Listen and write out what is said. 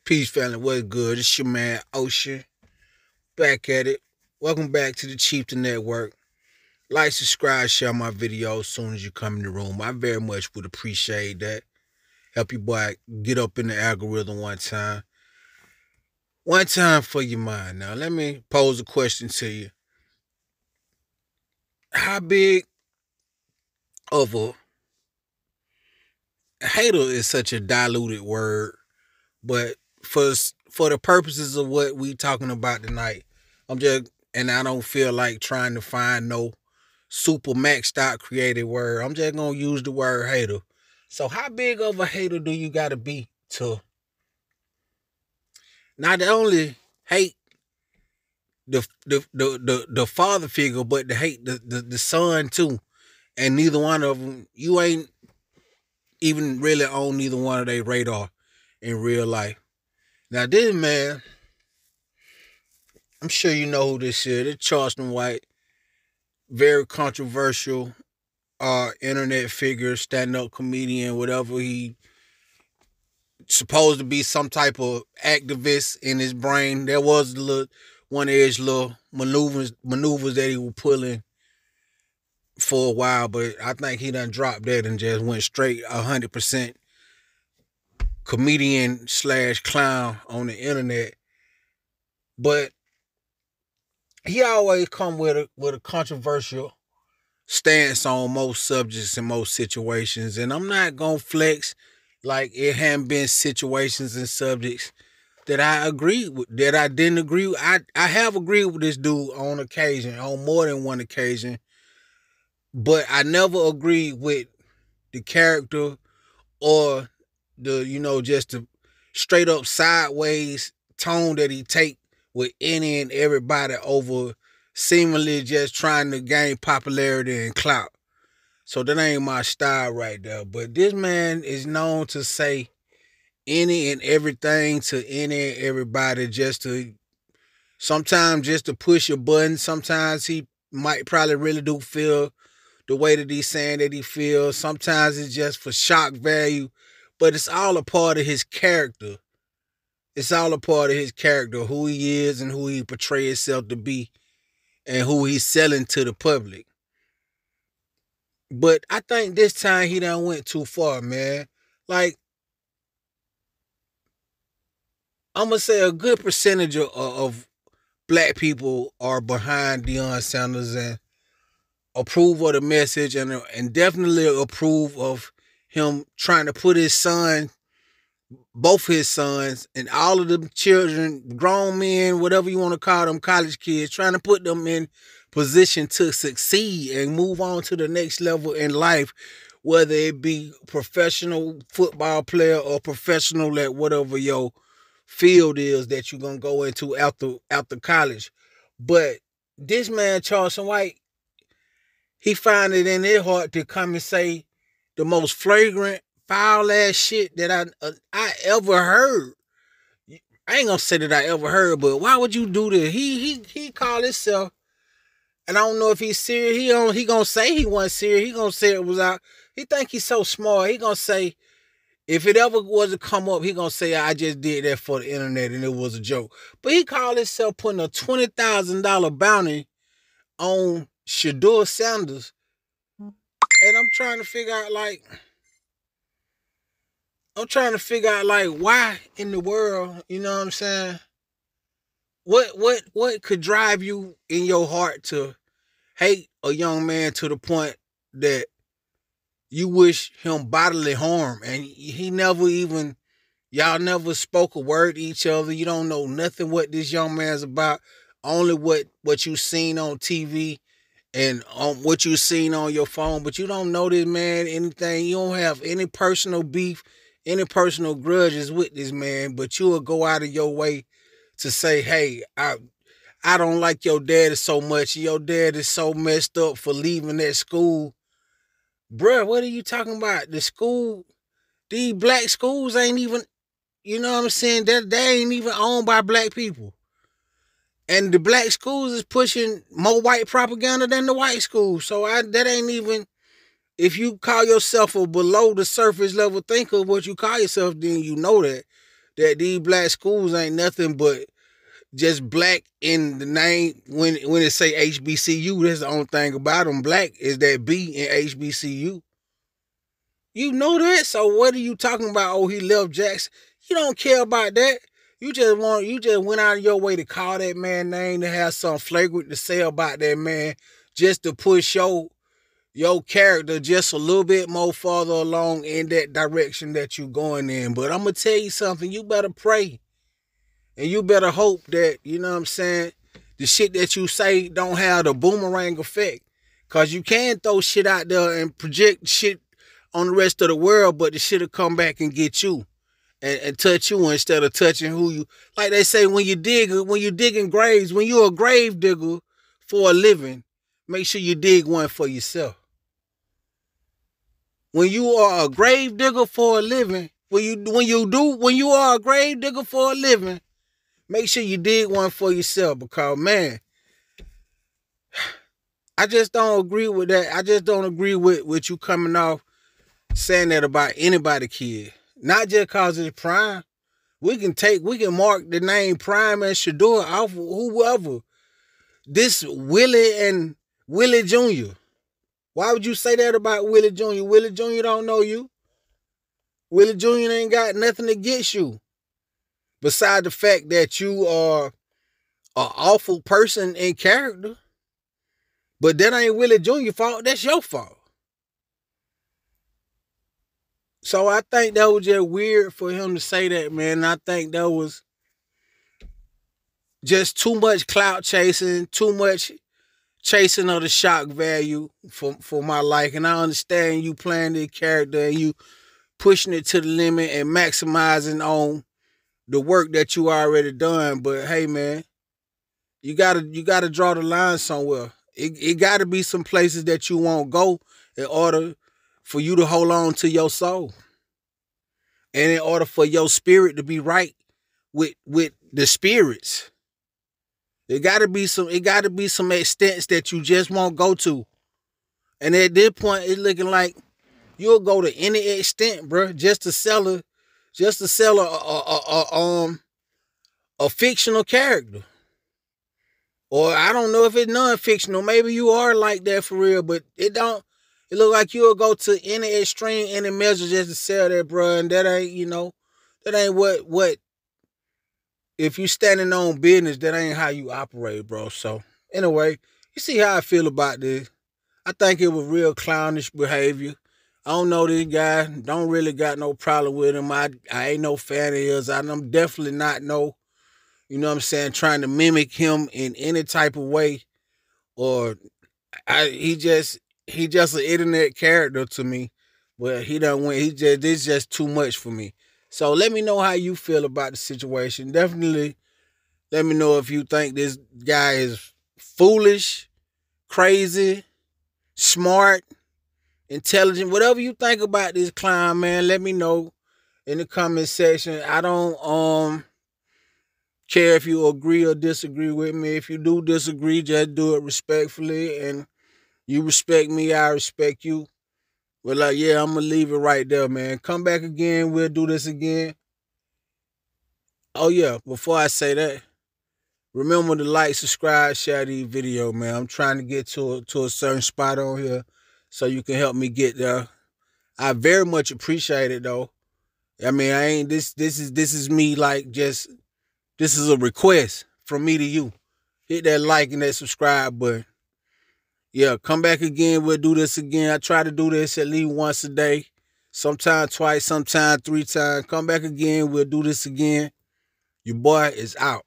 Peace, family. What's good? It's your man, Ocean. Back at it. Welcome back to the Chieftain Network. Like, subscribe, share my videos as soon as you come in the room. I very much would appreciate that. Help your boy get up in the algorithm one time. One time for your mind. Now, let me pose a question to you. How big of a hater is such a diluted word, but for the purposes of what we talking about tonight, and I don't feel like trying to find no super maxed out creative word. I'm just gonna use the word hater. So how big of a hater do you gotta be to not only hate the father figure, but to hate the son too? And neither one of them, you ain't even really on neither one of their radar in real life. Now this man, I'm sure you know who this is. It's Charleston White, very controversial internet figure, stand-up comedian, whatever. He supposed to be some type of activist in his brain. There was one of his little maneuvers that he was pulling for a while, but I think he done dropped that and just went straight 100% comedian / clown on the internet. But he always come with a controversial stance on most subjects and most situations. And I'm not gonna flex like it hadn't been situations and subjects that I agreed with, that I didn't agree with. I have agreed with this dude on occasion, on more than one occasion, but I never agreed with the character or just the straight up sideways tone that he take with any and everybody over seemingly just trying to gain popularity and clout. So that ain't my style right there. But this man is known to say any and everything to any and everybody sometimes just to push a button. Sometimes he might probably really do feel the way that he's saying that he feels. Sometimes it's just for shock value. But it's all a part of his character. It's all a part of his character, who he is and who he portrays himself to be and who he's selling to the public. But I think this time he done went too far, man. Like, I'm going to say a good percentage of black people are behind Deion Sanders and approve of the message and definitely approve of him trying to put both his sons and all of the children, grown men, whatever you want to call them, college kids, trying to put them in position to succeed and move on to the next level in life, whether it be professional football player or professional at whatever your field is that you're going to go into after college. But this man, Charleston White, he find it in his heart to come and say the most flagrant, foul ass shit that I ever heard. I ain't gonna say that I ever heard, but why would you do this? He called himself, and I don't know if he's serious. He gonna say he wasn't serious. He gonna say it was out. He think he's so smart. He gonna say if it ever was to come up, he gonna say I just did that for the internet and it was a joke. But he called himself putting a $20,000 bounty on Shadeur Sanders, and I'm trying to figure out why in the world, you know what I'm saying? What could drive you in your heart to hate a young man to the point that you wish him bodily harm, and y'all never spoke a word to each other. You don't know nothing what this young man's about, only what you seen on TV and on what you seen on your phone, but you don't know this man anything. You don't have any personal beef, any personal grudges with this man, but you will go out of your way to say, hey, I don't like your daddy so much. Your dad is so messed up for leaving that school. Bruh, what are you talking about? The school, these black schools ain't even, you know what I'm saying? They ain't even owned by black people. And the black schools is pushing more white propaganda than the white schools. So that ain't even, if you call yourself a below the surface level thinker, what you call yourself, then you know that. that these black schools ain't nothing but just black in the name. When it say HBCU, that's the only thing about them. Black is that B in HBCU. You know that. So what are you talking about? Oh, he left Jackson. You don't care about that. You just went out of your way to call that man name, to have something flagrant to say about that man, just to push your character just a little bit more farther along in that direction that you going in. But I'm gonna tell you something, you better pray. And you better hope that, you know what I'm saying, the shit that you say don't have the boomerang effect. Cause you can throw shit out there and project shit on the rest of the world, but the shit'll come back and get you. And touch you instead of touching who you, like they say, when you digging graves, when you're a grave digger for a living, make sure you dig one for yourself. When you are a grave digger for a living, when you are a grave digger for a living, make sure you dig one for yourself. Because man, I just don't agree with that. I just don't agree with you coming off saying that about anybody kid. Not just cause it's Prime. We can mark the name Prime and Shadeur off whoever. This Willie Jr. Why would you say that about Willie Jr.? Willie Jr. don't know you. Willie Jr. ain't got nothing against you. Besides the fact that you are an awful person in character. But that ain't Willie Jr.'s fault. That's your fault. So I think that was just weird for him to say that, man. I think that was just too much clout chasing, too much chasing of the shock value for my liking. I understand you playing the character and you pushing it to the limit and maximizing on the work that you already done. But hey, man, you gotta draw the line somewhere. It gotta be some places that you won't go in order for you to hold on to your soul. And in order for your spirit to be right with the spirits. It gotta be some extents that you just won't go to. And at this point, it's looking like you'll go to any extent, bro, just to sell a fictional character. Or I don't know if it's non-fictional. Maybe you are like that for real, but it look like you'll go to any extreme, any measure just to sell that, bro. And that ain't what if you standing on business, that ain't how you operate, bro. So anyway, you see how I feel about this. I think it was real clownish behavior. I don't know this guy. Don't really got no problem with him. I ain't no fan of his. I'm definitely not you know what I'm saying, trying to mimic him in any type of way. Or he just an internet character to me. But he done went. This is just too much for me. So let me know how you feel about the situation. Definitely let me know if you think this guy is foolish, crazy, smart, intelligent. Whatever you think about this clown, man, let me know in the comment section. I don't care if you agree or disagree with me. If you do disagree, just do it respectfully. And you respect me, I respect you. But yeah, I'm going to leave it right there, man. Come back again. We'll do this again. Oh, yeah. Before I say that, remember to like, subscribe, share these video, man. I'm trying to get to a certain spot on here so you can help me get there. I very much appreciate it, though. I mean, this is me this is a request from me to you. Hit that like and that subscribe button. Yeah, come back again. We'll do this again. I try to do this at least once a day. Sometime twice, sometime 3 times. Come back again. We'll do this again. Your boy is out.